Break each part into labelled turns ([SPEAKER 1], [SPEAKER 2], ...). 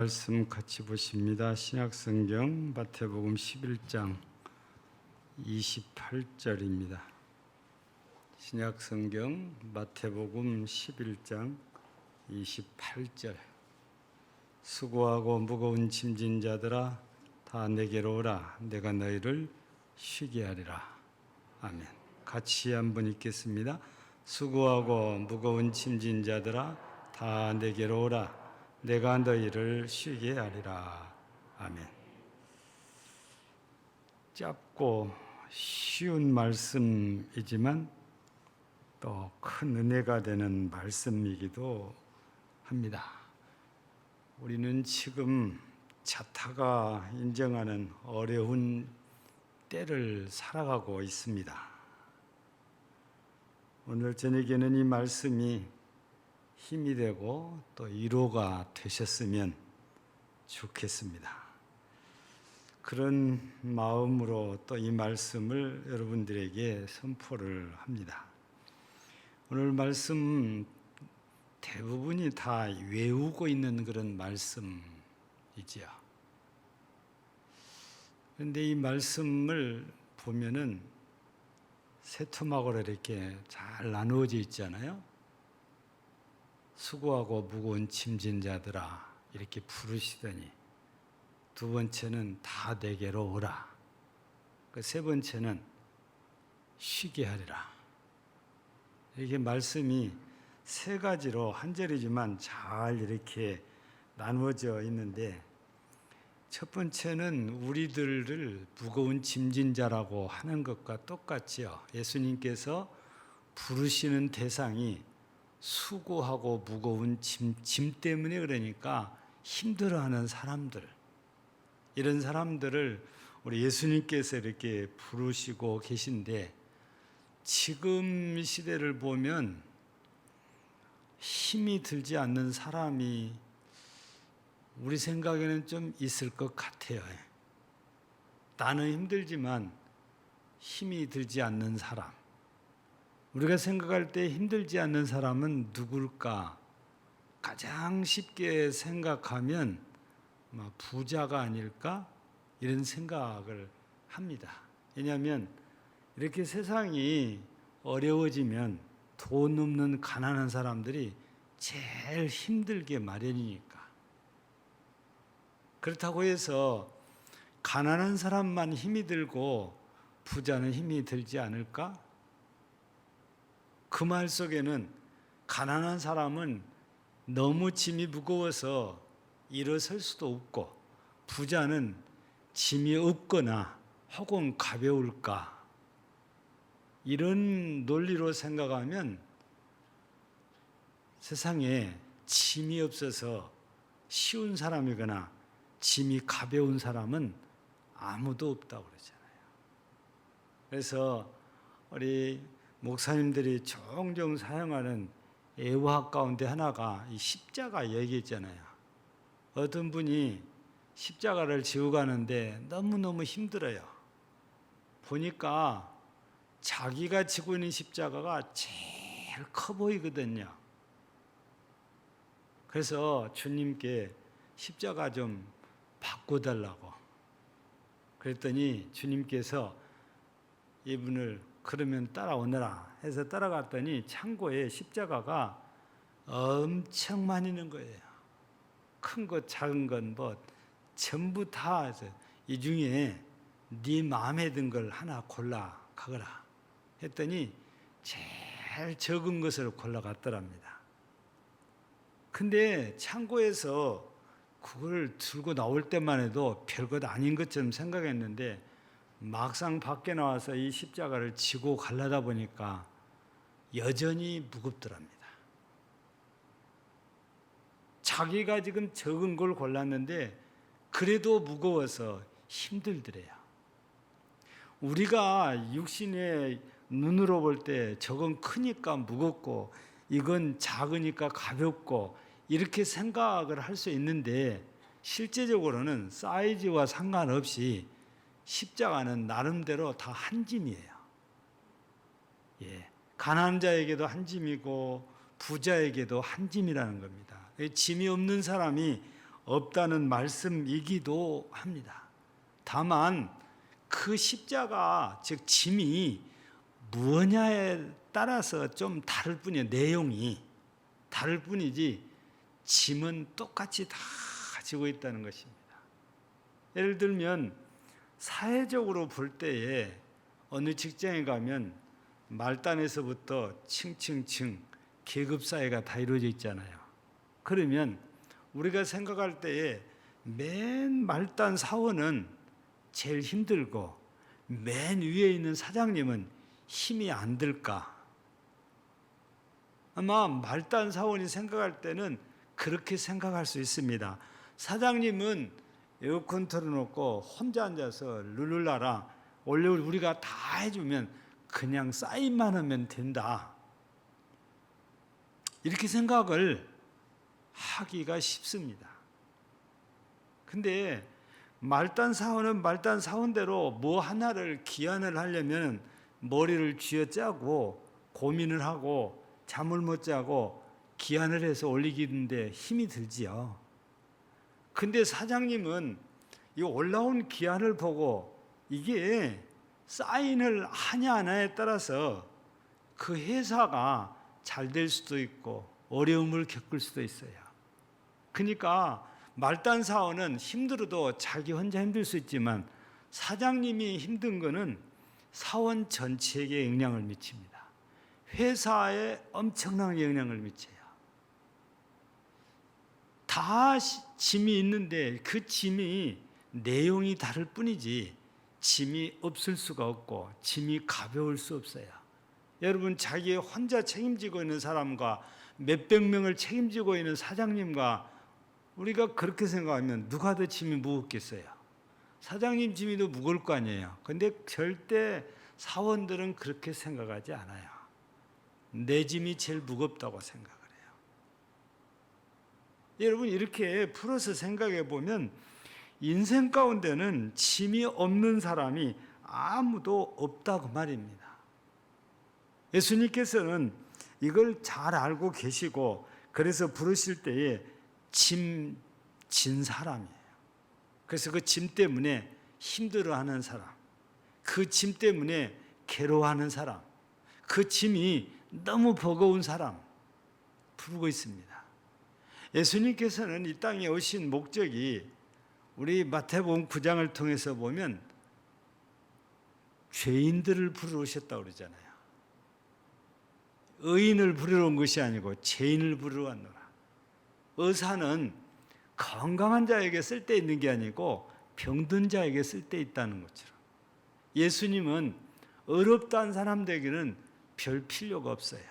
[SPEAKER 1] 말씀 같이 보십니다. 신약성경 마태복음 11장 28절입니다. 신약성경 마태복음 11장 28절. 수고하고 무거운 짐진 자들아 다 내게로 오라. 내가 너희를 쉬게 하리라. 아멘. 같이 한번 읽겠습니다. 수고하고 무거운 짐진 자들아 다 내게로 오라. 내가 너희를 쉬게 하리라. 아멘. 짧고 쉬운 말씀이지만 또 큰 은혜가 되는 말씀이기도 합니다. 우리는 지금 자타가 인정하는 어려운 때를 살아가고 있습니다. 오늘 저녁에는 이 말씀이 힘이 되고 또 위로가 되셨으면 좋겠습니다. 그런 마음으로 또 이 말씀을 여러분들에게 선포를 합니다. 오늘 말씀 대부분이 다 외우고 있는 그런 말씀이지요. 그런데 이 말씀을 보면은 세 토막으로 이렇게 잘 나누어져 있잖아요. 수고하고 무거운 짐진 자들아 이렇게 부르시더니 두 번째는 다 내게로 오라. 그 세 번째는 쉬게 하리라. 이게 말씀이 세 가지로 한 절이지만 잘 이렇게 나누어져 있는데 첫 번째는 우리들을 무거운 짐진 자라고 하는 것과 똑같지요. 예수님께서 부르시는 대상이 수고하고 무거운 짐 때문에 그러니까 힘들어하는 사람들, 이런 사람들을 우리 예수님께서 이렇게 부르시고 계신데 지금 시대를 보면 힘이 들지 않는 사람이 우리 생각에는 좀 있을 것 같아요. 나는 힘들지만 힘이 들지 않는 사람. 우리가 생각할 때 힘들지 않는 사람은 누굴까? 가장 쉽게 생각하면 부자가 아닐까? 이런 생각을 합니다. 왜냐하면 이렇게 세상이 어려워지면 돈 없는 가난한 사람들이 제일 힘들게 마련이니까. 그렇다고 해서 가난한 사람만 힘이 들고 부자는 힘이 들지 않을까? 그 말 속에는 가난한 사람은 너무 짐이 무거워서 일어설 수도 없고 부자는 짐이 없거나 혹은 가벼울까 이런 논리로 생각하면 세상에 짐이 없어서 쉬운 사람이거나 짐이 가벼운 사람은 아무도 없다고 그러잖아요. 그래서 우리 목사님들이 종종 사용하는 애화학 가운데 하나가 이 십자가 얘기했잖아요. 어떤 분이 십자가를 지고 가는데 너무너무 힘들어요. 보니까 자기가 지고 있는 십자가가 제일 커 보이거든요. 그래서 주님께 십자가 좀 바꿔달라고 그랬더니 주님께서 이분을 그러면 따라오너라 해서 따라갔더니 창고에 십자가가 엄청 많이 있는 거예요. 큰 것 작은 것 뭐 전부 다 해서 이 중에 네 마음에 든 걸 하나 골라 가거라 했더니 제일 적은 것을 골라 갔더랍니다. 근데 창고에서 그걸 들고 나올 때만 해도 별것 아닌 것처럼 생각했는데 막상 밖에 나와서 이 십자가를 지고 가려다 보니까 여전히 무겁더랍니다. 자기가 지금 적은 걸 골랐는데 그래도 무거워서 힘들더래요. 우리가 육신의 눈으로 볼 때 저건 크니까 무겁고 이건 작으니까 가볍고 이렇게 생각을 할 수 있는데 실제적으로는 사이즈와 상관없이 십자가는 나름대로 다 한 짐이에요. 가난한 자에게도 한 짐이고 부자에게도 한 짐이라는 겁니다. 짐이 없는 사람이 없다는 말씀이기도 합니다. 다만 그 십자가 즉 짐이 무엇냐에 따라서 좀 다를 뿐이에요. 내용이 다를 뿐이지 짐은 똑같이 다 가지고 있다는 것입니다. 예를 들면 사회적으로 볼 때에 어느 직장에 가면 말단에서부터 층층층 계급 사회가 다 이루어져 있잖아요. 그러면 우리가 생각할 때에 맨 말단 사원은 제일 힘들고 맨 위에 있는 사장님은 힘이 안 들까? 아마 말단 사원이 생각할 때는 그렇게 생각할 수 있습니다. 사장님은 에어컨 틀어놓고 혼자 앉아서 룰루라라 원래 우리가 다 해주면 그냥 사인만 하면 된다. 이렇게 생각을 하기가 쉽습니다. 근데 말단 사원은 말단 사원대로 뭐 하나를 기한을 하려면 머리를 쥐어짜고 고민을 하고 잠을 못 자고 기한을 해서 올리기인데 힘이 들지요. 근데 사장님은 이 올라온 기한을 보고 이게 사인을 하냐 안 하냐에 따라서 그 회사가 잘 될 수도 있고 어려움을 겪을 수도 있어요. 그러니까 말단 사원은 힘들어도 자기 혼자 힘들 수 있지만 사장님이 힘든 거는 사원 전체에게 영향을 미칩니다. 회사에 엄청난 영향을 미쳐요. 다 짐이 있는데 그 짐이 내용이 다를 뿐이지 짐이 없을 수가 없고 짐이 가벼울 수 없어요. 여러분 자기 혼자 책임지고 있는 사람과 몇백 명을 책임지고 있는 사장님과 우리가 그렇게 생각하면 누가 더 짐이 무겁겠어요? 사장님 짐이 더 무거울 거 아니에요. 근데 절대 사원들은 그렇게 생각하지 않아요. 내 짐이 제일 무겁다고 생각을 해요. 여러분 이렇게 풀어서 생각해 보면 인생 가운데는 짐이 없는 사람이 아무도 없다고 말입니다. 예수님께서는 이걸 잘 알고 계시고 그래서 부르실 때에 짐 진 사람이에요. 그래서 그 짐 때문에 힘들어하는 사람, 그 짐 때문에 괴로워하는 사람, 그 짐이 너무 버거운 사람 부르고 있습니다. 예수님께서는 이 땅에 오신 목적이 우리 마태복음 9장을 통해서 보면 죄인들을 부르러 오셨다고 그러잖아요. 의인을 부르러 온 것이 아니고 죄인을 부르러 왔노라. 의사는 건강한 자에게 쓸데있는 게 아니고 병든 자에게 쓸데있다는 것처럼 예수님은 어렵다는 사람들에게는 별 필요가 없어요.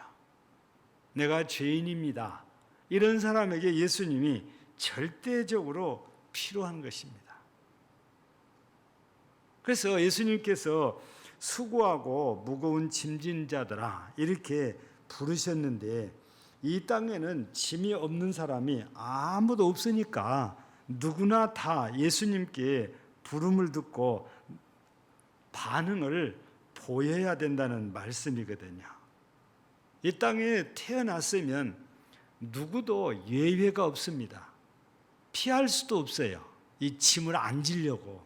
[SPEAKER 1] 내가 죄인입니다. 이런 사람에게 예수님이 절대적으로 필요한 것입니다. 그래서 예수님께서 수고하고 무거운 짐진 자들아 이렇게 부르셨는데 이 땅에는 짐이 없는 사람이 아무도 없으니까 누구나 다 예수님께 부름을 듣고 반응을 보여야 된다는 말씀이거든요. 이 땅에 태어났으면 누구도 예외가 없습니다. 피할 수도 없어요. 이 짐을 안 지려고.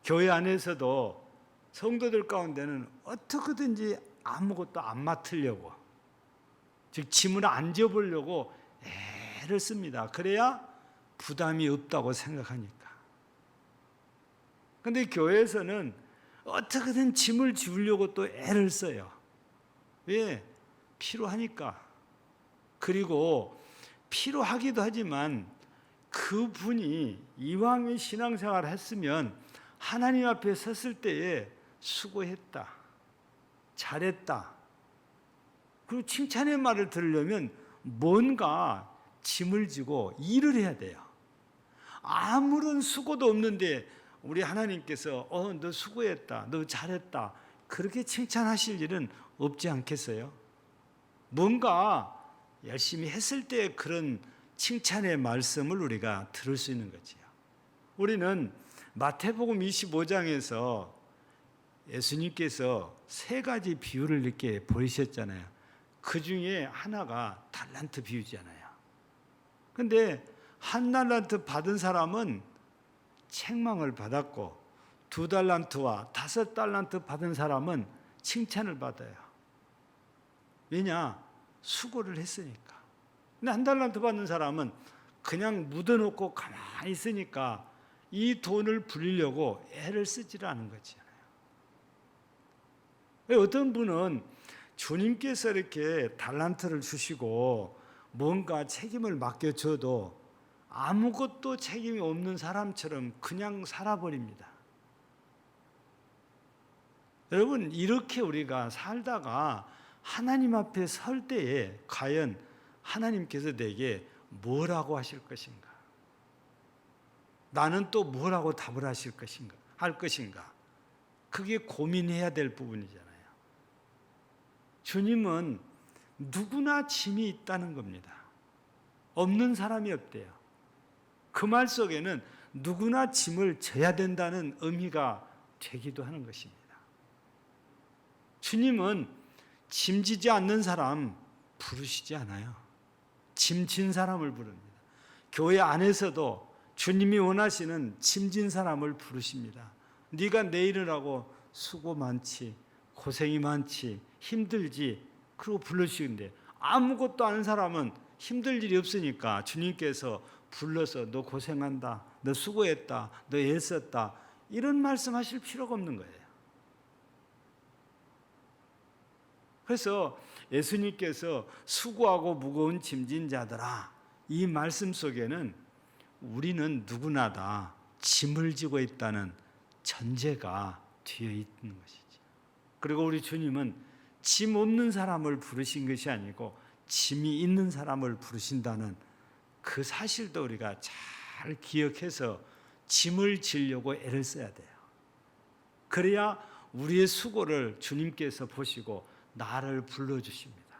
[SPEAKER 1] 교회 안에서도 성도들 가운데는 어떻게든지 아무것도 안 맡으려고 즉 짐을 안 져보려고 애를 씁니다. 그래야 부담이 없다고 생각하니까. 그런데 교회에서는 어떻게든 짐을 지우려고 또 애를 써요. 왜? 필요하니까. 그리고 필요하기도 하지만 그분이 이왕의 신앙생활을 했으면 하나님 앞에 섰을 때에 수고했다, 잘했다, 그리고 칭찬의 말을 들으려면 뭔가 짐을 지고 일을 해야 돼요. 아무런 수고도 없는데 우리 하나님께서 너 수고했다, 너 잘했다 그렇게 칭찬하실 일은 없지 않겠어요? 뭔가 열심히 했을 때 그런 칭찬의 말씀을 우리가 들을 수 있는 거지요. 우리는 마태복음 25장에서 예수님께서 세 가지 비유를 이렇게 보이셨잖아요. 그 중에 하나가 달란트 비유잖아요. 그런데 한 달란트 받은 사람은 책망을 받았고 2달란트와 5달란트 받은 사람은 칭찬을 받아요. 왜냐? 수고를 했으니까. 근데 1달란트 받는 사람은 그냥 묻어놓고 가만히 있으니까 이 돈을 불리려고 애를 쓰지를 않은 거잖아요. 어떤 분은 주님께서 이렇게 달란트를 주시고 뭔가 책임을 맡겨줘도 아무것도 책임이 없는 사람처럼 그냥 살아버립니다. 여러분, 이렇게 우리가 살다가 하나님 앞에 설 때에 과연 하나님께서 내게 뭐라고 하실 것인가? 나는 또 뭐라고 답을 할 것인가? 그게 고민해야 될 부분이잖아요. 주님은 누구나 짐이 있다는 겁니다. 없는 사람이 없대요. 그 말 속에는 누구나 짐을 져야 된다는 의미가 되기도 하는 것입니다. 주님은 짐지지 않는 사람 부르시지 않아요. 짐진 사람을 부릅니다. 교회 안에서도 주님이 원하시는 짐진 사람을 부르십니다. 네가 내 일을 하고 수고 많지, 고생이 많지, 힘들지, 그러고 불러주시는데 아무것도 아는 사람은 힘들 일이 없으니까 주님께서 불러서 너 고생한다, 너 수고했다, 너 애썼다, 이런 말씀하실 필요가 없는 거예요. 그래서 예수님께서 수고하고 무거운 짐진 자들아, 이 말씀 속에는 우리는 누구나 다 짐을 지고 있다는 전제가 뒤에 있는 것이죠. 그리고 우리 주님은 짐 없는 사람을 부르신 것이 아니고 짐이 있는 사람을 부르신다는 그 사실도 우리가 잘 기억해서 짐을 지려고 애를 써야 돼요. 그래야 우리의 수고를 주님께서 보시고 나를 불러주십니다.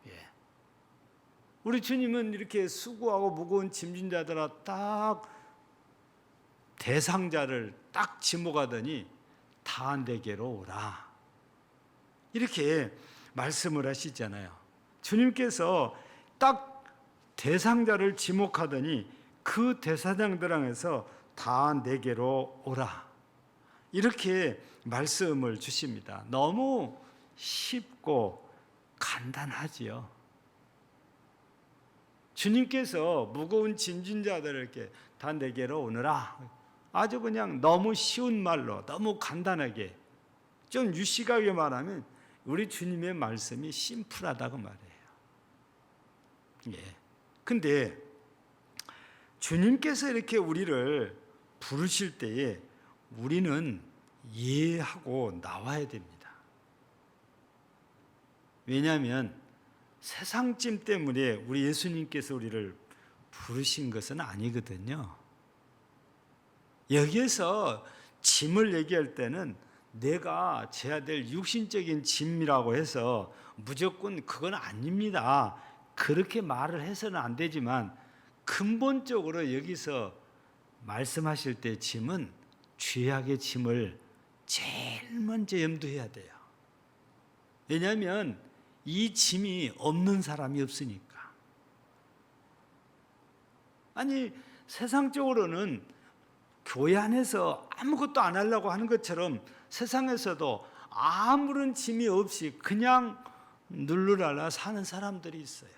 [SPEAKER 1] 예. 우리 주님은 이렇게 수고하고 무거운 짐진 자들아 딱 대상자를 딱 지목하더니 다 내게로 오라, 이렇게 말씀을 하시잖아요. 주님께서 딱 대상자를 지목하더니 그 대사장들에서 다 내게로 오라, 이렇게 말씀을 주십니다. 너무 쉽고 간단하지요. 주님께서 무거운 짐진 자들에게 다 내게로 오너라, 아주 그냥 너무 쉬운 말로 너무 간단하게, 좀 유식하게 말하면 우리 주님의 말씀이 심플하다고 말해요. 예. 근데 주님께서 이렇게 우리를 부르실 때에 우리는 이해하고 나와야 됩니다. 왜냐하면 세상 짐 때문에 우리 예수님께서 우리를 부르신 것은 아니거든요. 여기에서 짐을 얘기할 때는 내가 져야 될 육신적인 짐이라고 해서 무조건 그건 아닙니다, 그렇게 말을 해서는 안 되지만 근본적으로 여기서 말씀하실 때 짐은 죄악의 짐을 제일 먼저 염두해야 돼요. 왜냐하면 이 짐이 없는 사람이 없으니까. 아니, 세상적으로는 교회 안에서 아무것도 안 하려고 하는 것처럼 세상에서도 아무런 짐이 없이 그냥 누르랄라 사는 사람들이 있어요.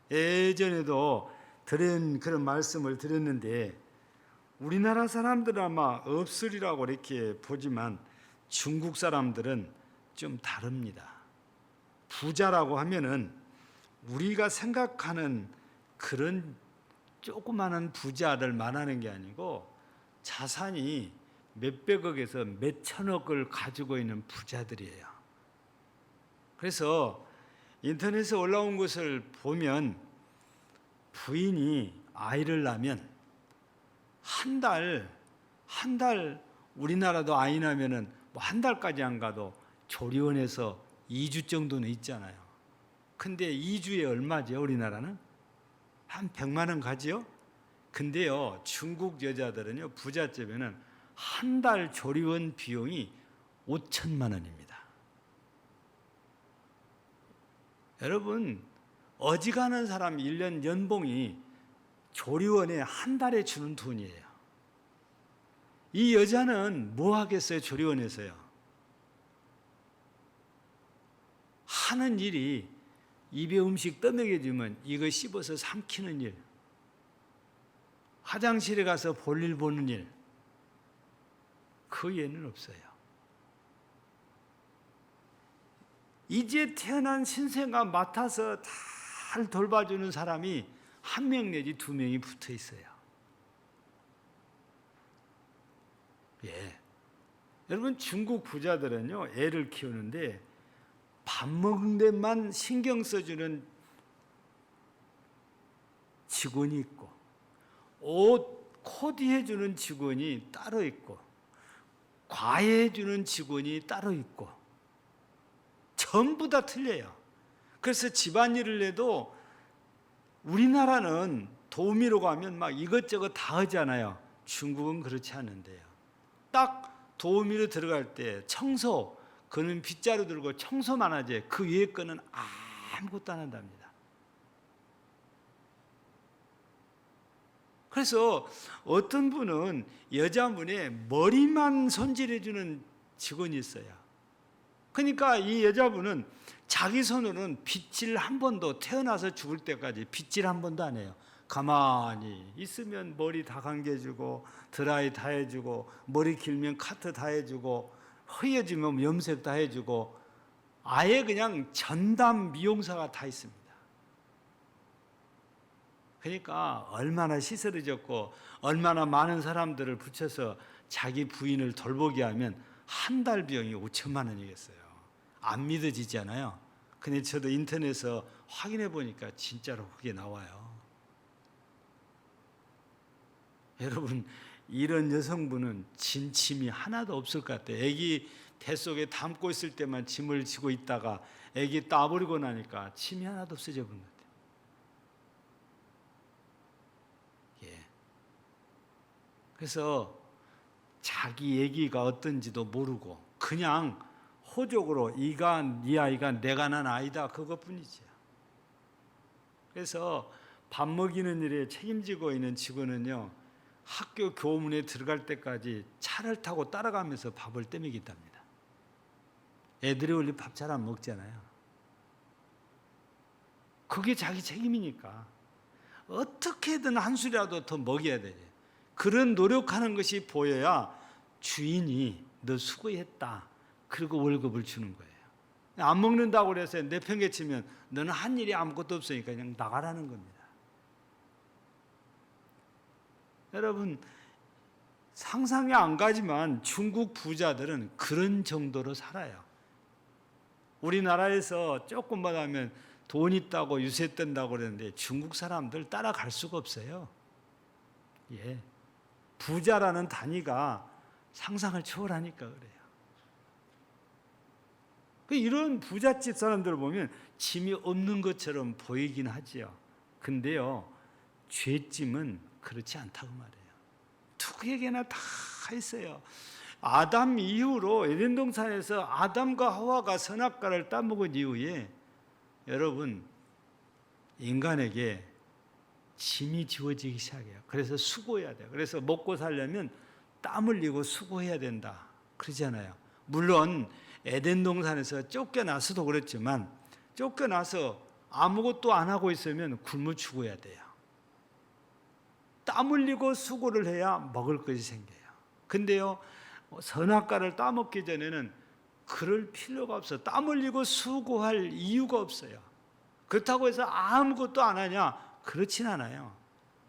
[SPEAKER 1] 예전에도 그런 말씀을 드렸는데 우리나라 사람들은 아마 없으리라고 이렇게 보지만 중국 사람들은 좀 다릅니다. 부자라고 하면은 우리가 생각하는 그런 조그마한 부자를 말하는 게 아니고 자산이 몇백억에서 몇천억을 가지고 있는 부자들이에요. 그래서 인터넷에 올라온 것을 보면 부인이 아이를 낳으면 한 달 우리나라도 아이 낳으면은 뭐 한 달까지 안 가도 조리원에서 2주 정도는 있잖아요. 근데 2주에 얼마죠? 우리나라는 한 100만 원 가지요? 근데요, 중국 여자들은요, 부잣집에는 한 달 조리원 비용이 5천만 원입니다. 여러분, 어지간한 사람 1년 연봉이 조리원에 한 달에 주는 돈이에요. 이 여자는 뭐 하겠어요? 조리원에서요. 하는 일이 입에 음식 떠먹여주면 이거 씹어서 삼키는 일, 화장실에 가서 볼일 보는 일, 그 예는 없어요. 이제 태어난 신생아 맡아서 잘 돌봐주는 사람이 1명 내지 2명이 붙어 있어요. 예. 여러분, 중국 부자들은요, 애를 키우는데 밥 먹는 데만 신경 써주는 직원이 있고, 옷 코디해주는 직원이 따로 있고, 과외해주는 직원이 따로 있고, 전부 다 틀려요. 그래서 집안일을 해도 우리나라는 도우미로 가면 막 이것저것 다 하잖아요. 중국은 그렇지 않은데요. 딱 도우미로 들어갈 때 청소, 그는 빗자루 들고 청소만 하지 그 위에 거는 아무것도 안 한답니다. 그래서 어떤 분은 여자분의 머리만 손질해주는 직원이 있어요. 그러니까 이 여자분은 자기 손으로는 빗질 한 번도, 태어나서 죽을 때까지 빗질 한 번도 안 해요. 가만히 있으면 머리 다 감겨주고, 드라이 다 해주고, 머리 길면 카트 다 해주고, 허여지면 염색 다 해주고, 아예 그냥 전담 미용사가 다 있습니다. 그러니까 얼마나 시설이 좋고 얼마나 많은 사람들을 붙여서 자기 부인을 돌보게 하면 한 달 비용이 5천만 원이겠어요. 안 믿어지잖아요. 근데 저도 인터넷에서 확인해 보니까 진짜로 그게 나와요. 여러분, 이런 여성분은 진 짐이 하나도 없을 것 같아요. 아기 뱃속에 담고 있을 때만 짐을 지고 있다가 아기 따버리고 나니까 짐이 하나도 없어져 본 것 같아요. 예. 그래서 자기 아기가 어떤지도 모르고 그냥 호적으로 이가 네 아이가 내가 난 아이다, 그것뿐이죠. 그래서 밥 먹이는 일에 책임지고 있는 직원은요, 학교 교문에 들어갈 때까지 차를 타고 따라가면서 밥을 떼먹인답니다. 애들이 원래 밥 잘 안 먹잖아요. 그게 자기 책임이니까 어떻게든 한 술이라도 더 먹여야 돼요. 그런 노력하는 것이 보여야 주인이 너 수고했다, 그리고 월급을 주는 거예요. 안 먹는다고 그래서 내팽개치면 너는 한 일이 아무것도 없으니까 그냥 나가라는 겁니다. 여러분, 상상이 안 가지만 중국 부자들은 그런 정도로 살아요. 우리나라에서 조금만 하면 돈 있다고 유세 뜬다고 그러는데 중국 사람들 따라갈 수가 없어요. 예. 부자라는 단위가 상상을 초월하니까 그래요. 이런 부잣집 사람들을 보면 짐이 없는 것처럼 보이긴 하지요. 근데요, 죄짐은 그렇지 않다고 말해요. 누구에게나 다 있어요. 아담 이후로 에덴 동산에서 아담과 하와가 선악과를 따먹은 이후에 여러분, 인간에게 짐이 지워지기 시작해요. 그래서 수고해야 돼요. 그래서 먹고 살려면 땀 흘리고 수고해야 된다 그러잖아요. 물론 에덴 동산에서 쫓겨나서도 그렇지만 쫓겨나서 아무것도 안 하고 있으면 굶어 죽어야 돼요. 땀 흘리고 수고를 해야 먹을 것이 생겨요. 근데요, 선악과를 따먹기 전에는 그럴 필요가 없어요. 땀 흘리고 수고할 이유가 없어요. 그렇다고 해서 아무것도 안 하냐? 그렇진 않아요.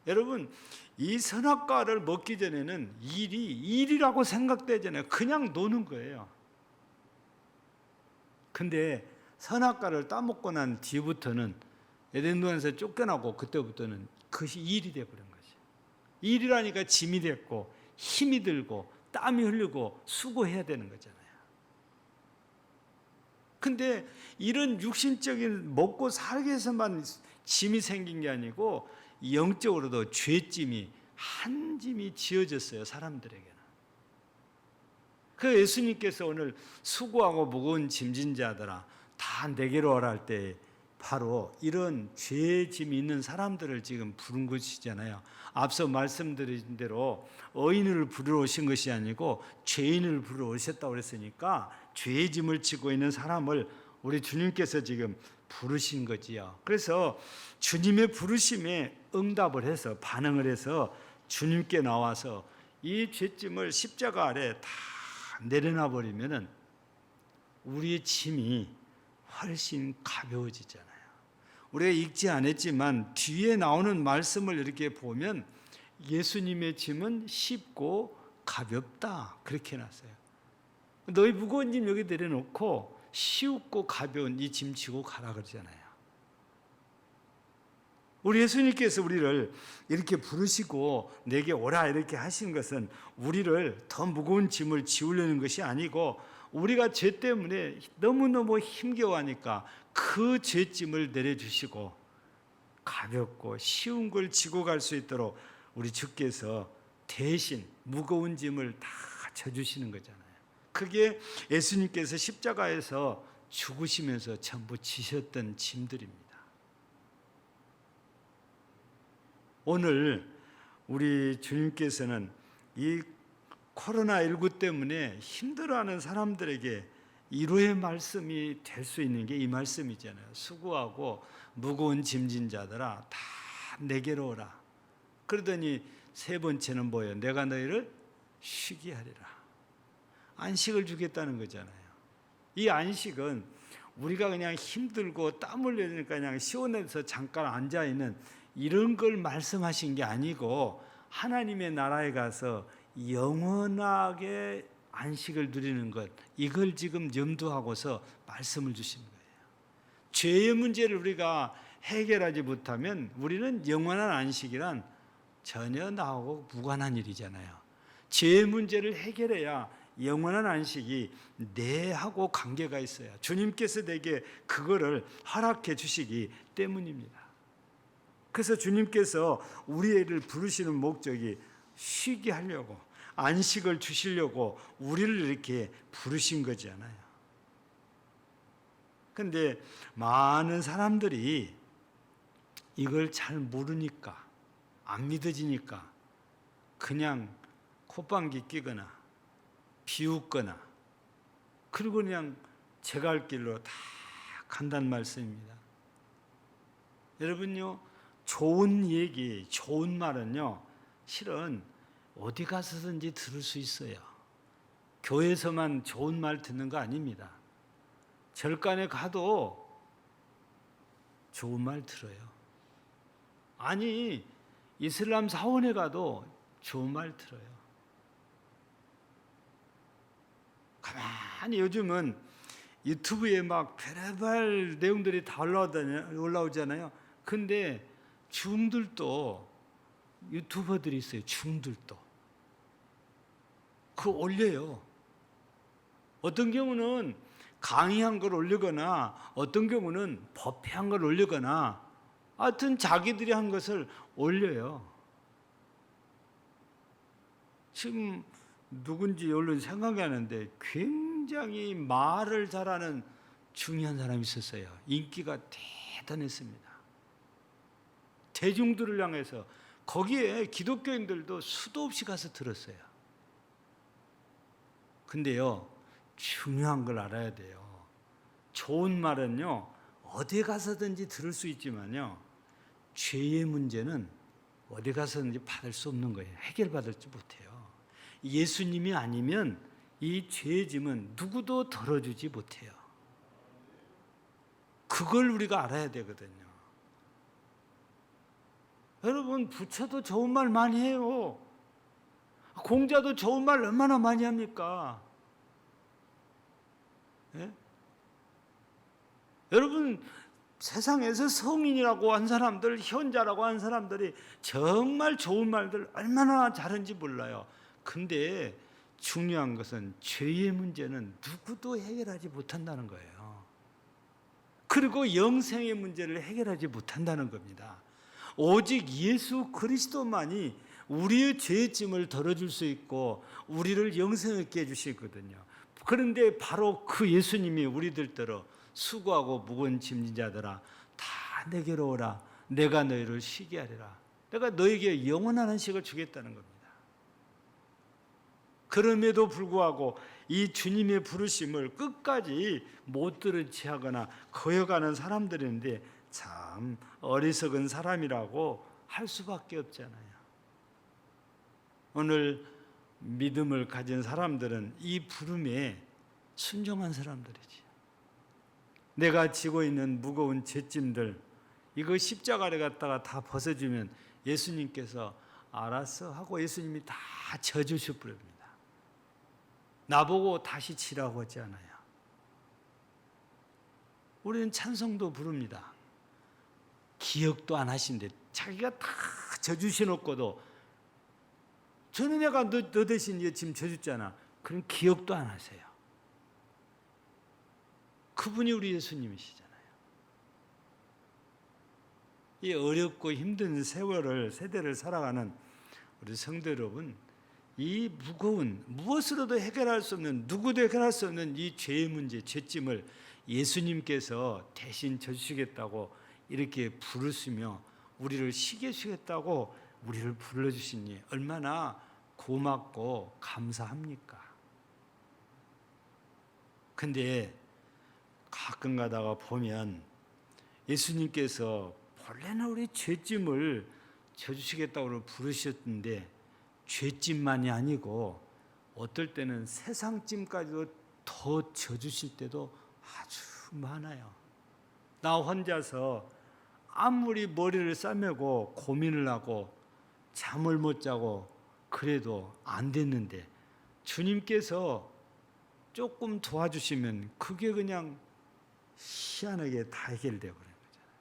[SPEAKER 1] 여러분, 이 선악과를 먹기 전에는 일이라고 생각되잖아요. 그냥 노는 거예요. 근데 선악과를 따먹고 난 뒤부터는 에덴 동산에서 쫓겨나고 그때부터는 그것이 일이 되어버린 거죠. 일이라니까 짐이 됐고 힘이 들고 땀이 흘리고 수고해야 되는 거잖아요. 근데 이런 육신적인 먹고 살기 위해서만 짐이 생긴 게 아니고 영적으로도 죄짐이 한 짐이 지어졌어요, 사람들에게는. 그 예수님께서 오늘 수고하고 무거운 짐진 자들아 다 내게로 오라 할 때 바로 이런 죄의 짐이 있는 사람들을 지금 부른 것이잖아요. 앞서 말씀드린 대로 의인을 부르러 오신 것이 아니고 죄인을 부르러 오셨다고 그랬으니까 죄의 짐을 지고 있는 사람을 우리 주님께서 지금 부르신 거지요. 그래서 주님의 부르심에 응답을 해서 반응을 해서 주님께 나와서 이 죄짐을 십자가 아래 다 내려놔 버리면은 우리의 짐이 훨씬 가벼워지잖아요. 우리가 읽지 않았지만 뒤에 나오는 말씀을 이렇게 보면 예수님의 짐은 쉽고 가볍다 그렇게 해놨어요. 너희 무거운 짐 여기 내려놓고 쉽고 가벼운 이 짐 지고 가라 그러잖아요. 우리 예수님께서 우리를 이렇게 부르시고 내게 오라 이렇게 하신 것은 우리를 더 무거운 짐을 지우려는 것이 아니고 우리가 죄 때문에 너무너무 힘겨워하니까 그 죄짐을 내려주시고 가볍고 쉬운 걸 지고 갈 수 있도록 우리 주께서 대신 무거운 짐을 다 져주시는 거잖아요. 그게 예수님께서 십자가에서 죽으시면서 전부 지셨던 짐들입니다. 오늘 우리 주님께서는 이 코로나19 때문에 힘들어하는 사람들에게 위로의 말씀이 될 수 있는 게 이 말씀이잖아요. 수고하고 무거운 짐진 자들아 다 내게로 오라. 그러더니 세 번째는 뭐예요? 내가 너희를 쉬게 하리라. 안식을 주겠다는 거잖아요. 이 안식은 우리가 그냥 힘들고 땀 흘리니까 그냥 시원해서 잠깐 앉아있는 이런 걸 말씀하신 게 아니고 하나님의 나라에 가서 영원하게 안식을 누리는 것, 이걸 지금 염두하고서 말씀을 주시는 거예요. 죄의 문제를 우리가 해결하지 못하면 우리는 영원한 안식이란 전혀 나하고 무관한 일이잖아요. 죄의 문제를 해결해야 영원한 안식이 내하고 관계가 있어요. 주님께서 내게 그거를 허락해 주시기 때문입니다. 그래서 주님께서 우리를 부르시는 목적이 쉬게 하려고, 안식을 주시려고 우리를 이렇게 부르신 거잖아요. 그런데 많은 사람들이 이걸 잘 모르니까, 안 믿어지니까 그냥 콧방귀 끼거나 비웃거나 그리고 그냥 제 갈 길로 다 간다는 말씀입니다. 여러분요, 좋은 얘기, 좋은 말은요 실은 어디 가서든지 들을 수 있어요. 교회에서만 좋은 말 듣는 거 아닙니다. 절간에 가도 좋은 말 들어요. 아니, 이슬람 사원에 가도 좋은 말 들어요. 가만히 요즘은 유튜브에 막 별의별 내용들이 다 올라오잖아요. 근데 중들도 유튜버들이 있어요. 중들도 그거 올려요. 어떤 경우는 강의한 걸 올리거나 어떤 경우는 법회한 걸 올리거나 하여튼 자기들이 한 것을 올려요. 지금 누군지 얼른 생각이 안 나는데 굉장히 말을 잘하는 중요한 사람이 있었어요. 인기가 대단했습니다. 대중들을 향해서 거기에 기독교인들도 수도 없이 가서 들었어요. 근데요, 중요한 걸 알아야 돼요. 좋은 말은요, 어디 가서든지 들을 수 있지만요, 죄의 문제는 어디 가서든지 받을 수 없는 거예요. 해결받을지 못해요. 예수님이 아니면 이 죄의 짐은 누구도 덜어주지 못해요. 그걸 우리가 알아야 되거든요. 여러분, 부처도 좋은 말 많이 해요. 공자도 좋은 말 얼마나 많이 합니까? 예? 여러분, 세상에서 성인이라고 한 사람들, 현자라고 한 사람들이 정말 좋은 말들 얼마나 잘하는지 몰라요. 근데 중요한 것은 죄의 문제는 누구도 해결하지 못한다는 거예요. 그리고 영생의 문제를 해결하지 못한다는 겁니다. 오직 예수 그리스도만이 우리의 죄의 짐을 덜어줄 수 있고 우리를 영생 있게 해주시거든요. 그런데 바로 그 예수님이 우리들더러 수고하고 무거운 짐진 자들아 내게로 오라. 내가 너희를 쉬게 하리라. 내가 너에게 영원한 안식을 주겠다는 겁니다. 그럼에도 불구하고 이 주님의 부르심을 끝까지 못 들은 체하거나 거역하는 사람들인데 참 어리석은 사람이라고 할 수밖에 없잖아요. 오늘 믿음을 가진 사람들은 이 부름에 순종한 사람들이지. 내가 지고 있는 무거운 죄짐들, 이거 십자가를 갖다가 다 벗어주면 예수님께서 알았어 하고 예수님이 다 져주실 분입니다. 나보고 다시 치라고 하지 않아요. 우리는 찬송도 부릅니다. 기억도 안 하신데 자기가 다 져주셔놓고도 저는 내가 너 대신 지금 져줬잖아. 그럼 기억도 안 하세요. 그분이 우리 예수님이시잖아요. 이 어렵고 힘든 세대를 살아가는 우리 성도 여러분, 이 무거운 무엇으로도 해결할 수 없는, 누구도 해결할 수 없는 이 죄의 문제, 죄짐을 예수님께서 대신 져주시겠다고 이렇게 부르시며 우리를 쉬게 주겠다고 우리를 불러주시니 얼마나 고맙고 감사합니까? 근데 가끔 가다가 보면 예수님께서 본래는 우리 죄짐을 져주시겠다고 부르셨는데 죄짐만이 아니고 어떨 때는 세상짐까지도 더 져주실 때도 아주 많아요. 나 혼자서 아무리 머리를 싸매고 고민을 하고 잠을 못 자고 그래도 안 됐는데 주님께서 조금 도와주시면 그게 그냥 희한하게 다 해결되어 버린 거잖아요.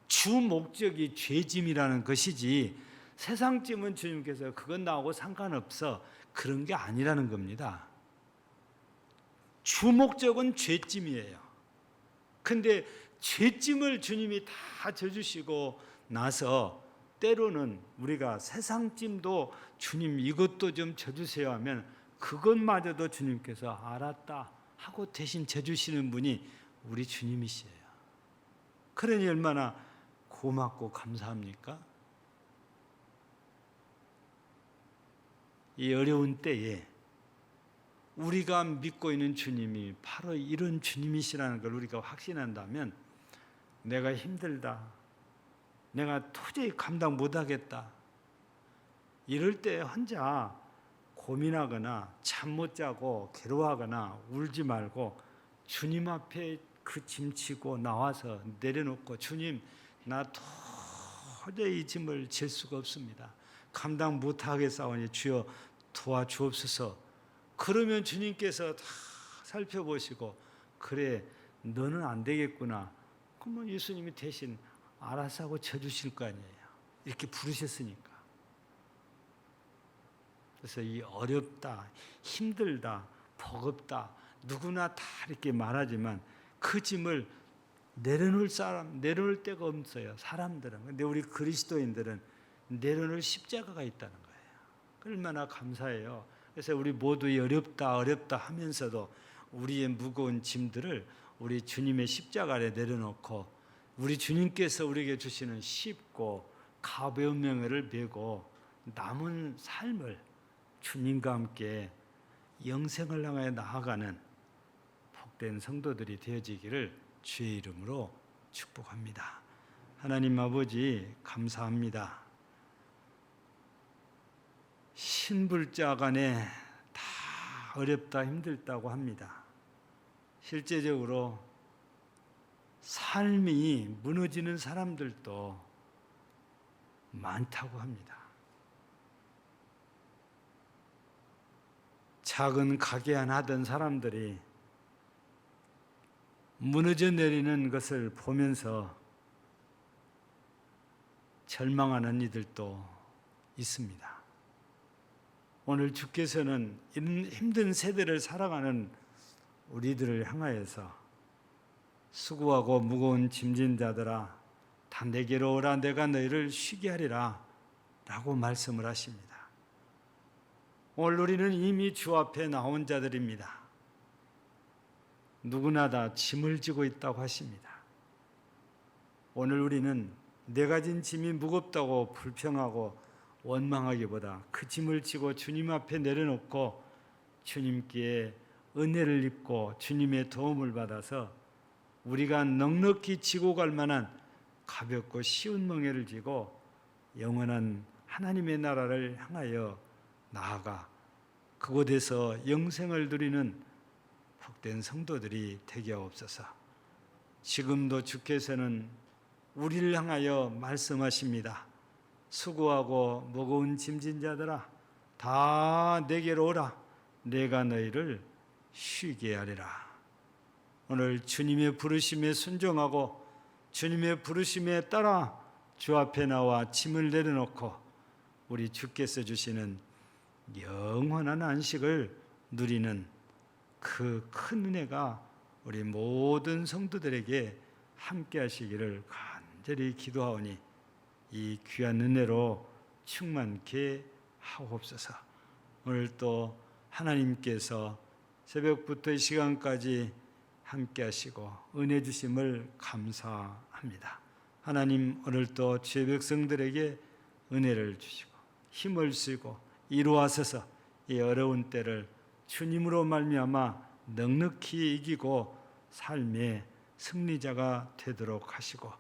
[SPEAKER 1] 주 목적이 죄짐이라는 것이지 세상짐은 주님께서 그건 나하고 상관없어 그런 게 아니라는 겁니다. 주 목적은 죄짐이에요. 근데 죄짐을 주님이 다 져주시고 나서 때로는 우리가 세상짐도 주님 이것도 좀 져주세요 하면 그것마저도 주님께서 알았다 하고 대신 져주시는 분이 우리 주님이시에요. 그러니 얼마나 고맙고 감사합니까? 이 어려운 때에 우리가 믿고 있는 주님이 바로 이런 주님이시라는 걸 우리가 확신한다면 내가 힘들다, 내가 도저히 감당 못하겠다 이럴 때 혼자 고민하거나 잠 못 자고 괴로워하거나 울지 말고 주님 앞에 그 짐 치고 나와서 내려놓고 주님 나 도저히 이 짐을 질 수가 없습니다. 감당 못하겠사오니 주여 도와주옵소서. 그러면 주님께서 다 살펴보시고 그래 너는 안 되겠구나. 그러면 예수님이 대신 알아서 하고 져주실 거 아니에요. 이렇게 부르셨으니까. 그래서 이 어렵다, 힘들다, 버겁다 누구나 다 이렇게 말하지만 그 짐을 내려놓을 데가 없어요. 사람들은. 근데 우리 그리스도인들은 내려놓을 십자가가 있다는 거예요. 얼마나 감사해요. 그래서 우리 모두 어렵다 하면서도 우리의 무거운 짐들을 우리 주님의 십자가 아래 내려놓고 우리 주님께서 우리에게 주시는 쉽고 가벼운 명예를 메고 남은 삶을 주님과 함께 영생을 향하여 나아가는 복된 성도들이 되어지기를 주의 이름으로 축복합니다. 하나님 아버지 감사합니다. 신불자간에 다 어렵다 힘들다고 합니다. 실제적으로 삶이 무너지는 사람들도 많다고 합니다. 작은 가게 하나 하던 사람들이 무너져 내리는 것을 보면서 절망하는 이들도 있습니다. 오늘 주께서는 이런 힘든 세대를 살아가는 우리들을 향하여서 수고하고 무거운 짐진 자들아 다 내게로 오라 내가 너희를 쉬게 하리라 라고 말씀을 하십니다. 오늘 우리는 이미 주 앞에 나온 자들입니다. 누구나 다 짐을 지고 있다고 하십니다. 오늘 우리는 내가 진 짐이 무겁다고 불평하고 원망하기보다 그 짐을 지고 주님 앞에 내려놓고 주님께 은혜를 입고 주님의 도움을 받아서 우리가 넉넉히 지고 갈 만한 가볍고 쉬운 멍에를 지고 영원한 하나님의 나라를 향하여 나아가 그곳에서 영생을 누리는 복된 성도들이 되게 하옵소서. 지금도 주께서는 우리를 향하여 말씀하십니다. 수고하고 무거운 짐진 자들아 다 내게로 오라. 내가 너희를 쉬게 하리라. 오늘 주님의 부르심에 순종하고 주님의 부르심에 따라 주 앞에 나와 짐을 내려놓고 우리 주께서 주시는 영원한 안식을 누리는 그 큰 은혜가 우리 모든 성도들에게 함께 하시기를 간절히 기도하오니 이 귀한 은혜로 충만케 하옵소서. 오늘 또 하나님께서 새벽부터 이 시간까지 함께 하시고 은혜 주심을 감사합니다. 하나님 오늘 또 주의 백성들에게 은혜를 주시고 힘을 쓰고 이루하셔서 이 어려운 때를 주님으로 말미암아 넉넉히 이기고 삶의 승리자가 되도록 하시고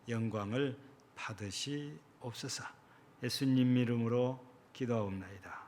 [SPEAKER 1] 영광을 받으시옵소서. 예수님 이름으로 기도하옵나이다.